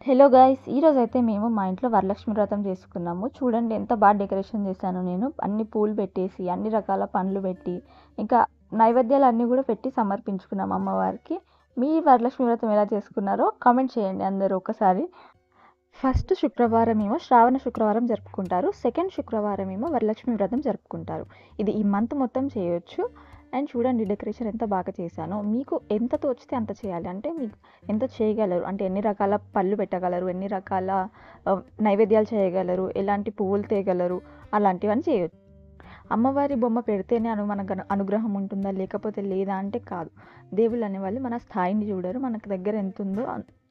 Hello guys, ఈరోజైతే మేము మా ఇంట్లో వరలక్ష్మి వ్రతం చేసుకున్నాము. చూడండి ఎంత బాగా డెకరేషన్ చేశాను నేను. అన్ని పూలు పెట్టేసి, అన్ని రకాల పండ్లు పెట్టి, ఇంకా నైవేద్యాలు అన్నీ కూడా పెట్టి సమర్పించుకున్నాం అమ్మవారికి. మీ వరలక్ష్మి వ్రతం ఎలా చేసుకున్నారో కామెంట్ చేయండి అందరూ ఒకసారి. ఫస్ట్ శుక్రవారం ఏమో శ్రావణ శుక్రవారం జరుపుకుంటారు. సెకండ్ శుక్రవారం ఏమో వరలక్ష్మి వ్రతం జరుపుకుంటారు. ఇది ఈ మంత్ మొత్తం చేయొచ్చు. అండ్ చూడండి డెకరేషన్ ఎంత బాగా చేశానో. మీకు ఎంత తోచితే అంత చేయాలి, అంటే మీకు ఎంత చేయగలరు, అంటే ఎన్ని రకాల పళ్ళు పెట్టగలరు, ఎన్ని రకాల నైవేద్యాలు చేయగలరు, ఎలాంటి పువ్వులు తేగలరు, అలాంటివన్నీ చేయొచ్చు. అమ్మవారి బొమ్మ పెడితేనే మనకు అనుగ్రహం ఉంటుందా, లేకపోతే లేదా అంటే కాదు. దేవుళ్ళు అనేవాళ్ళు మన స్థాయిని చూడరు, మనకు దగ్గర ఎంత ఉందో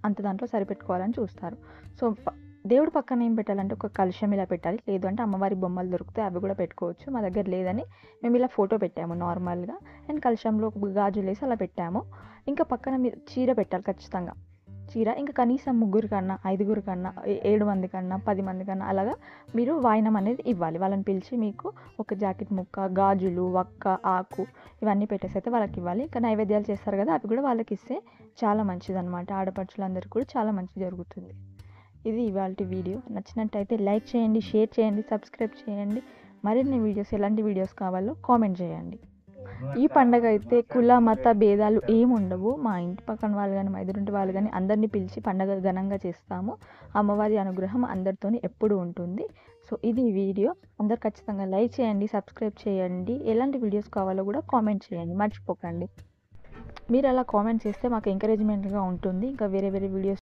అంత దాంట్లో సరిపెట్టుకోవాలని చూస్తారు. సో దేవుడు పక్కన ఏం పెట్టాలంటే ఒక కలశం ఇలా పెట్టాలి, లేదు అంటే అమ్మవారి బొమ్మలు దొరికితే అవి కూడా పెట్టుకోవచ్చు. మా దగ్గర లేదని మేము ఇలా ఫోటో పెట్టాము నార్మల్గా. అండ్ కలశంలో గాజులు వేసి అలా పెట్టాము. ఇంకా పక్కన మీరు చీర పెట్టాలి ఖచ్చితంగా. చీర ఇంకా కనీసం 3 కన్నా 5 కన్నా 7 మంది కన్నా 10 మంది కన్నా అలాగా మీరు వాయినం అనేది ఇవ్వాలి. వాళ్ళని పిలిచి మీకు ఒక జాకెట్ ముక్క, గాజులు, వక్క, ఆకు ఇవన్నీ పెట్టేసి అయితే వాళ్ళకి ఇవ్వాలి. ఇంకా నైవేద్యాలు చేస్తారు కదా, అవి కూడా వాళ్ళకి ఇస్తే చాలా మంచిదన్నమాట. ఆడపడుచులందరికీ కూడా చాలా మంచి జరుగుతుంది. ఇది ఇవాల్టి వీడియో. నచ్చినట్టయితే లైక్ చేయండి, షేర్ చేయండి, సబ్స్క్రైబ్ చేయండి. మరిన్ని వీడియోస్ ఎలాంటి వీడియోస్ కావాలో కామెంట్ చేయండి. ఈ పండగ అయితే కుల మత భేదాలు ఏమి ఉండవు. మా ఇంటి పక్కన వాళ్ళు కానీ, మా ఎదురింటి వాళ్ళు కానీ అందరినీ పిలిచి పండగ ఘనంగా చేస్తాము. అమ్మవారి అనుగ్రహం అందరితోని ఎప్పుడు ఉంటుంది. సో ఇది వీడియో. అందరు ఖచ్చితంగా లైక్ చేయండి, సబ్స్క్రైబ్ చేయండి. ఎలాంటి వీడియోస్ కావాలో కూడా కామెంట్ చేయండి, మర్చిపోకండి. మీరు అలా కామెంట్ చేస్తే మాకు ఎంకరేజ్మెంట్గా ఉంటుంది ఇంకా వేరే వేరే వీడియోస్